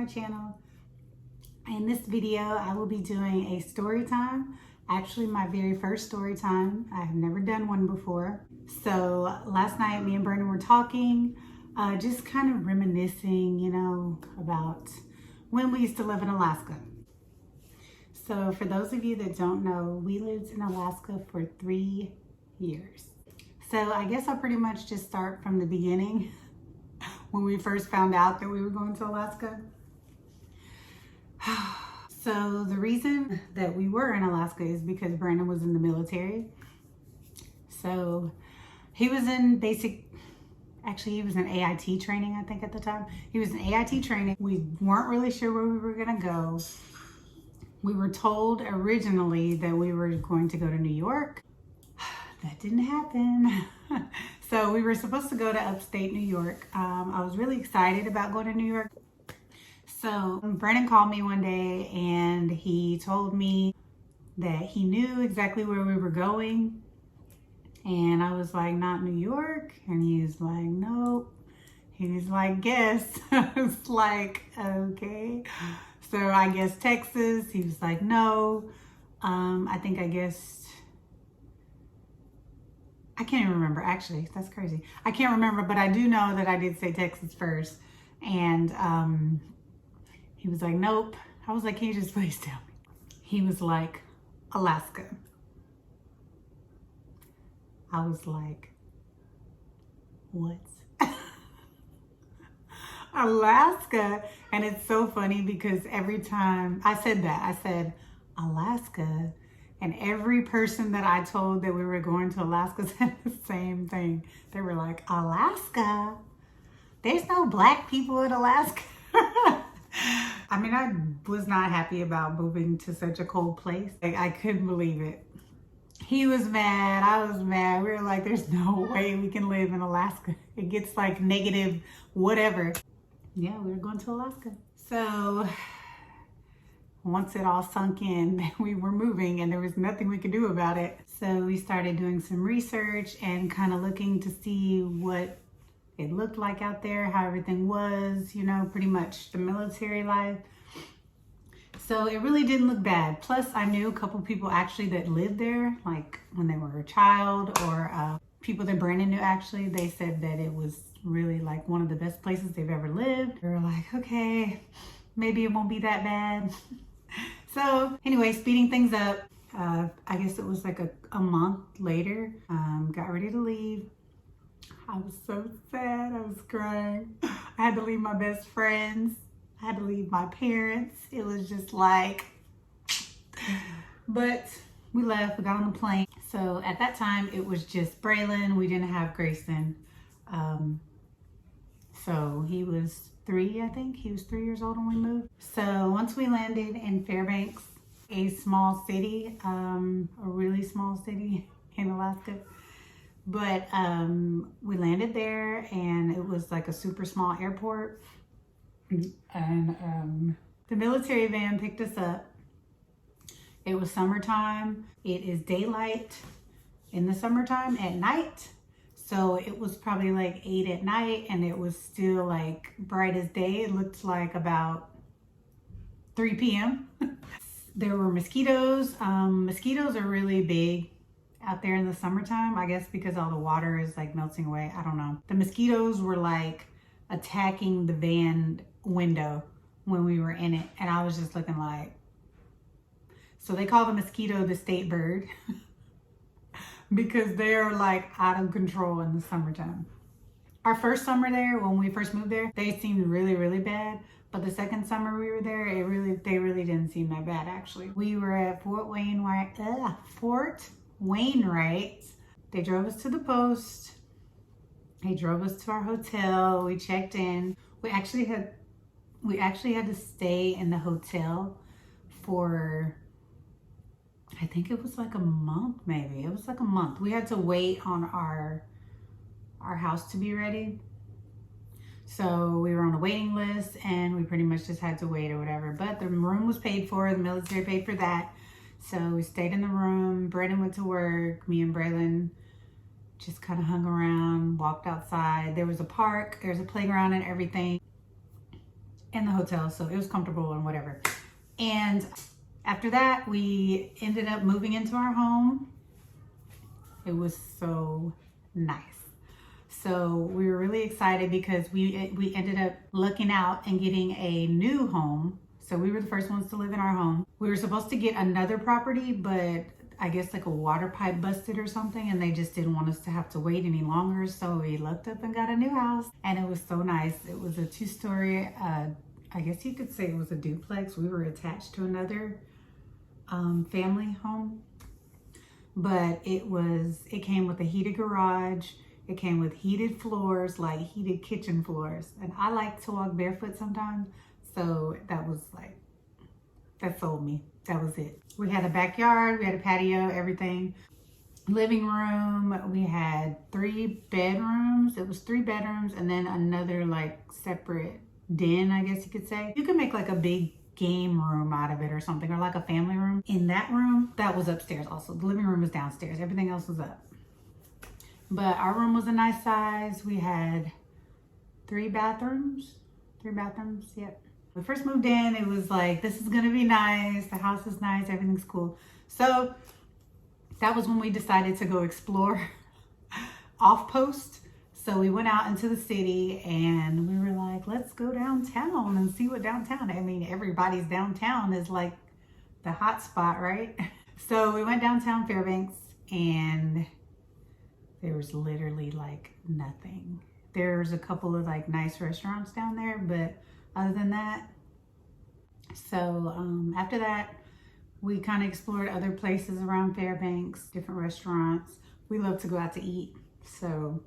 my channel. In this video, I will be doing a story time. Actually, my very first story time. I have never done one before. So last night, me and Brandon were talking, just kind of reminiscing, you know, about when we used to live in Alaska. So for those of you that don't know, we lived in Alaska for 3 years. So I guess I'll pretty much just start from the beginning when we first found out that we were going to Alaska. So the reason that we were in Alaska is because Brandon was in the military. So he was in he was in AIT training, I think at the time. He was in AIT training. We weren't really sure where we were gonna go. We were told originally that we were going to go to New York. That didn't happen. So we were supposed to go to upstate New York. I was really excited about going to New York. So Brandon called me one day and he told me that he knew exactly where we were going. And I was like, not New York? And he was like, nope. He was like, guess. I was like, okay. So I guess Texas. He was like, no. I can't even remember, actually. That's crazy. I can't remember, but I do know that I did say Texas first. And he was like, nope. I was like, can you just please tell me? He was like, Alaska. I was like, what? Alaska. And it's so funny because every time I said that, I said, Alaska. And every person that I told that we were going to Alaska said the same thing. They were like, Alaska? There's no black people in Alaska. I mean, I was not happy about moving to such a cold place. Like, I couldn't believe it. He was mad, I was mad. We were like, there's no way we can live in Alaska. It gets like negative whatever. Yeah, we were going to Alaska. So once it all sunk in, we were moving and there was nothing we could do about it. So we started doing some research and kind of looking to see what it looked like out there, how everything was, you know, pretty much the military life. So it really didn't look bad. Plus, I knew a couple people actually that lived there, like when they were a child, or people that Brandon knew actually. They said that it was really like one of the best places they've ever lived. We were like, okay, maybe it won't be that bad. So anyway, speeding things up, I guess it was like a month later, got ready to leave. I was so sad, I was crying. I had to leave my best friends. I had to leave my parents. It was just like, but we left, we got on the plane. So at that time, it was just Braylon. We didn't have Grayson. So he was 3, I think. He was 3 years old when we moved. So once we landed in Fairbanks, a small city, a really small city in Alaska. But we landed there and it was like a super small airport. And the military van picked us up. It was summertime. It is daylight in the summertime at night. So it was probably like 8 at night and it was still like bright as day. It looked like about 3 p.m. There were mosquitoes. Mosquitoes are really big out there in the summertime, I guess because all the water is like melting away. I don't know. The mosquitoes were like attacking the van window when we were in it. And I was just looking like, so they call the mosquito the state bird because they're like out of control in the summertime. Our first summer there, when we first moved there, they seemed really, really bad. But the second summer we were there, they really didn't seem that bad actually. We were at Fort Wainwright. They drove us to the post. They drove us to our hotel. We checked in. We actually had to stay in the hotel for, I think it was like a month, maybe. It was like a month. We had to wait on our house to be ready. So we were on a waiting list and we pretty much just had to wait or whatever. But the room was paid for. The military paid for that. So we stayed in the room. Brandon went to work. Me and Braylon just kind of hung around, walked outside. There was a park, there's a playground and everything. in the hotel, so it was comfortable and whatever. And after that, we ended up moving into our home. It was so nice. So we were really excited because we ended up looking out and getting a new home. So we were the first ones to live in our home. We were supposed to get another property, but I guess like a water pipe busted or something, and they just didn't want us to have to wait any longer. So we looked up and got a new house, and it was so nice. It was a 2-story, I guess you could say it was a duplex. We were attached to another family home, but it came with a heated garage. It came with heated floors, like heated kitchen floors. And I like to walk barefoot sometimes. So that sold me. That was it. We had a backyard, we had a patio, everything. Living room, we had 3 bedrooms. It was 3 bedrooms and then another like separate den, I guess you could say. You could make like a big game room out of it or something, or like a family room. In that room, that was upstairs also. The living room was downstairs. Everything else was up. But our room was a nice size. We had 3 bathrooms. 3 bathrooms, yep. We first moved in, it was like, this is gonna be nice. The house is nice, everything's cool. So that was when we decided to go explore off post. So we went out into the city and we were like, let's go downtown and see what downtown. I mean, everybody's downtown is like the hot spot, right? So we went downtown Fairbanks and there was literally like nothing. There's a couple of like nice restaurants down there, but other than that, so after that, we kind of explored other places around Fairbanks, different restaurants. We love to go out to eat. So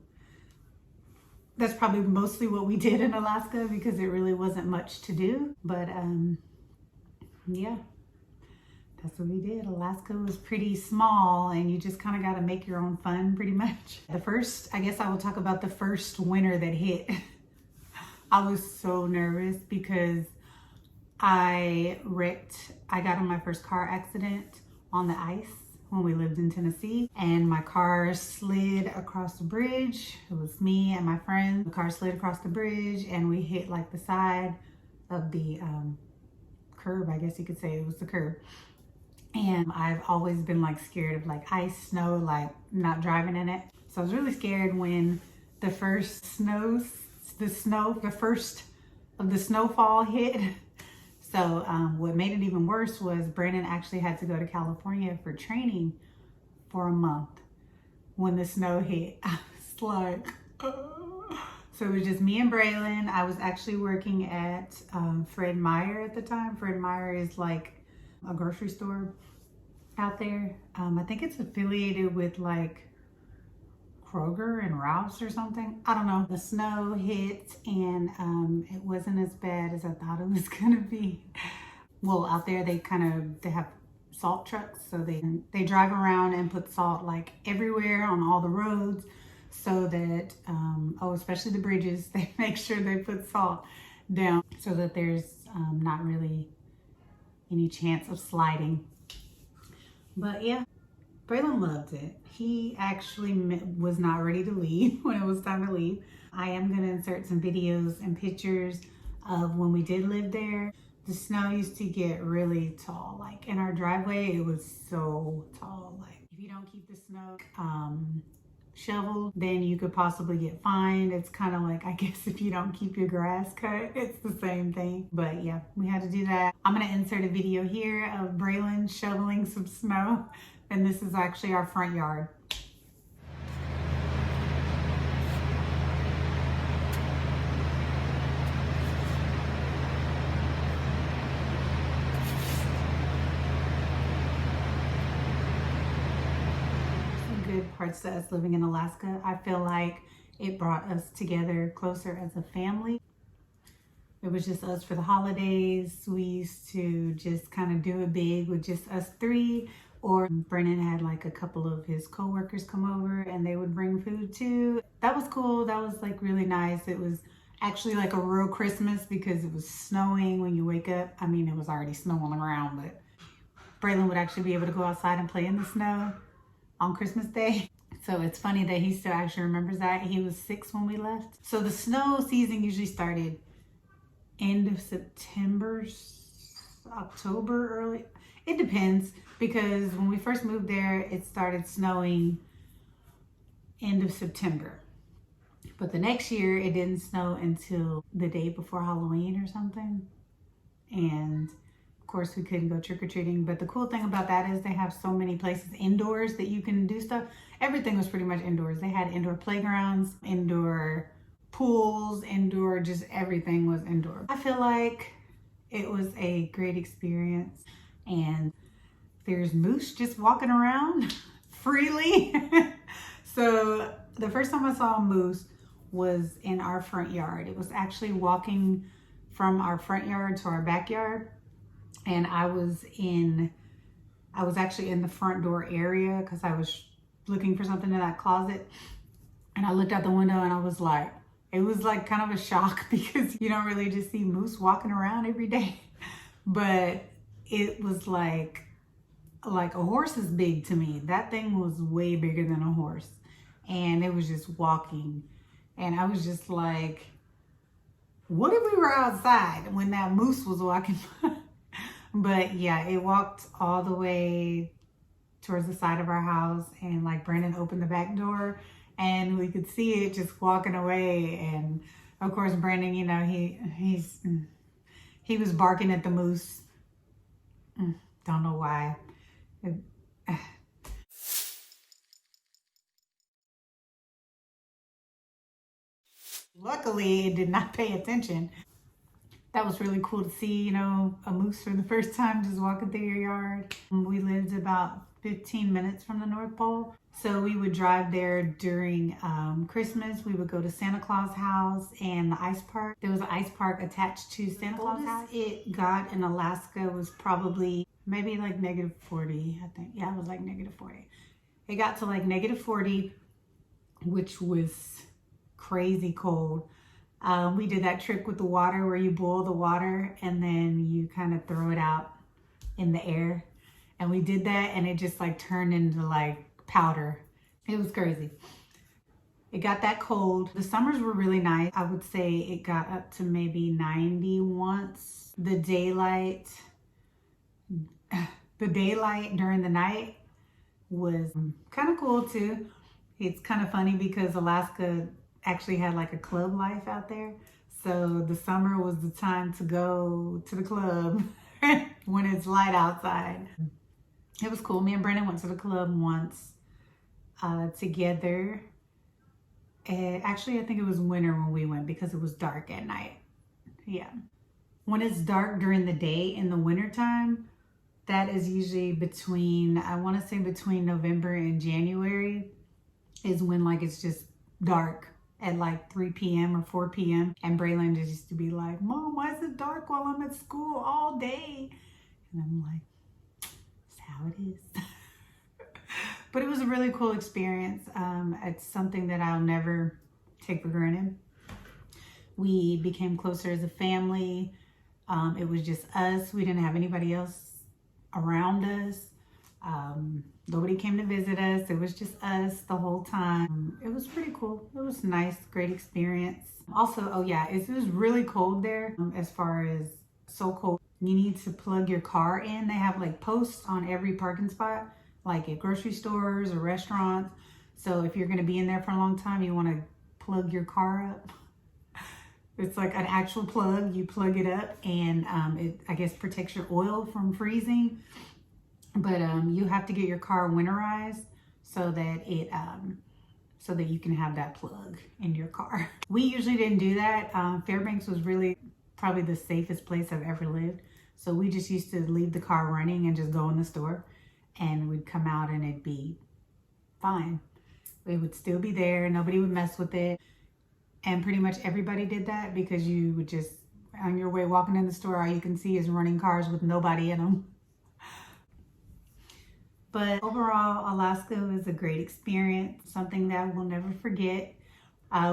that's probably mostly what we did in Alaska because it really wasn't much to do. But yeah, that's what we did. Alaska was pretty small and you just kind of got to make your own fun pretty much. I guess I will talk about the first winter that hit. I was so nervous because I got in my first car accident on the ice when we lived in Tennessee, and my car slid across the bridge. It was me and my friend. The car slid across the bridge and we hit like the side of the curb, I guess you could say. It was the curb. And I've always been like scared of like ice, snow, like not driving in it. So I was really scared when the first of the snowfall hit. So what made it even worse was Brandon actually had to go to California for training for a month when the snow hit. I was like, oh. So it was just me and Braylon. I was actually working at Fred Meyer at the time. Fred Meyer is like a grocery store out there. I think it's affiliated with like Kroger and Ralph's or something. I don't know. The snow hit and it wasn't as bad as I thought it was gonna be. Well, out there they have salt trucks, so they drive around and put salt like everywhere on all the roads, so that especially the bridges, they make sure they put salt down so that there's not really any chance of sliding. But yeah, Braylon loved it. He actually was not ready to leave when it was time to leave. I am going to insert some videos and pictures of when we did live there. The snow used to get really tall. Like in our driveway, it was so tall. Like if you don't keep the snow shoveled, then you could possibly get fined. It's kind of like, I guess if you don't keep your grass cut, it's the same thing. But yeah, we had to do that. I'm going to insert a video here of Braylon shoveling some snow. And this is actually our front yard. Some good parts to us living in Alaska. I feel like it brought us together closer as a family. It was just us for the holidays. We used to just kind of do it big with just us 3. Or Brennan had like a couple of his coworkers come over and they would bring food too. That was cool. That was like really nice. It was actually like a real Christmas because it was snowing when you wake up. I mean, it was already snowing around, but Braylon would actually be able to go outside and play in the snow on Christmas Day. So it's funny that he still actually remembers that. He was 6 when we left. So the snow season usually started end of September, October, early. It depends, because when we first moved there, it started snowing end of September. But the next year, it didn't snow until the day before Halloween or something. And of course, we couldn't go trick-or-treating. But the cool thing about that is they have so many places indoors that you can do stuff. Everything was pretty much indoors. They had indoor playgrounds, indoor pools, indoor, just everything was indoor. I feel like it was a great experience. And there's moose just walking around freely. So the first time I saw a moose was in our front yard. It was actually walking from our front yard to our backyard. And I was actually in the front door area because I was looking for something in that closet. And I looked out the window and I was like, it was like kind of a shock because you don't really just see moose walking around every day. But it was like a horse is big to me. That thing was way bigger than a horse. And it was just walking. And I was just like, what if we were outside when that moose was walking? But yeah, it walked all the way towards the side of our house, and like Brandon opened the back door and we could see it just walking away. And of course, Brandon, you know, he was barking at the moose. Don't know why. Luckily, it did not pay attention. That was really cool to see, you know, a moose for the first time just walking through your yard. We lived about 15 minutes from the North Pole. So we would drive there during Christmas. We would go to Santa Claus house and the ice park. There was an ice park attached to Santa Claus house. It got in Alaska was probably maybe like -40, I think. Yeah, it was like -40. It got to like -40, which was crazy cold. We did that trick with the water where you boil the water and then you kind of throw it out in the air. And we did that and it just like turned into like powder. It was crazy. It got that cold. The summers were really nice. I would say it got up to maybe 90 once. The daylight during the night was kind of cool too. It's kind of funny because Alaska actually had like a club life out there. So the summer was the time to go to the club when it's light outside. It was cool. Me and Brandon went to the club once together. Actually, I think it was winter when we went because it was dark at night. Yeah. When it's dark during the day in the wintertime, that is usually between, I want to say between November and January is when like it's just dark at like 3 p.m. or 4 p.m. And Braylon just used to be like, Mom, why is it dark while I'm at school all day? And I'm like, that's how it is. But it was a really cool experience. It's something that I'll never take for granted. We became closer as a family. It was just us. We didn't have anybody else around us. Nobody came to visit us. It was just us the whole time. It was pretty cool. It was nice, great experience. Also, oh yeah, it was really cold there. As far as so cold, you need to plug your car in. They have like posts on every parking spot, like at grocery stores or restaurants. So if you're gonna be in there for a long time, you wanna plug your car up. It's like an actual plug. You plug it up and it, I guess, protects your oil from freezing. But you have to get your car winterized so that you can have that plug in your car. We usually didn't do that. Fairbanks was really probably the safest place I've ever lived. So we just used to leave the car running and just go in the store, and we'd come out and it'd be fine. It would still be there. Nobody would mess with it. And pretty much everybody did that because you would just, on your way walking in the store, all you can see is running cars with nobody in them. But overall, Alaska was a great experience, something that we'll never forget.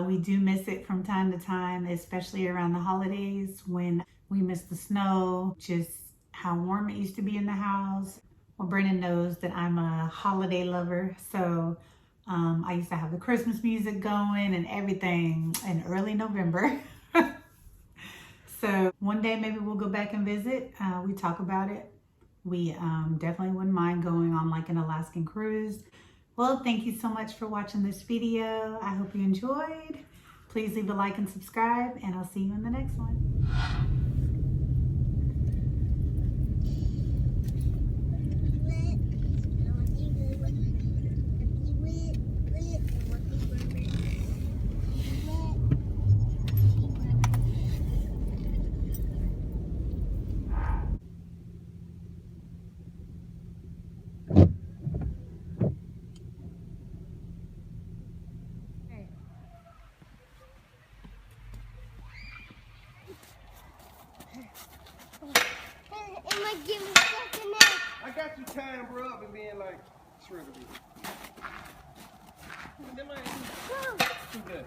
We do miss it from time to time, especially around the holidays when we miss the snow, just how warm it used to be in the house. Well, Brennan knows that I'm a holiday lover, so I used to have the Christmas music going and everything in early November. So one day maybe we'll go back and visit. We talk about it. We definitely wouldn't mind going on like an Alaskan cruise. Well, thank you so much for watching this video. I hope you enjoyed. Please leave a like and subscribe, and I'll see you in the next one. I got you tying bro up and being like, shriveled. Them ain't too good.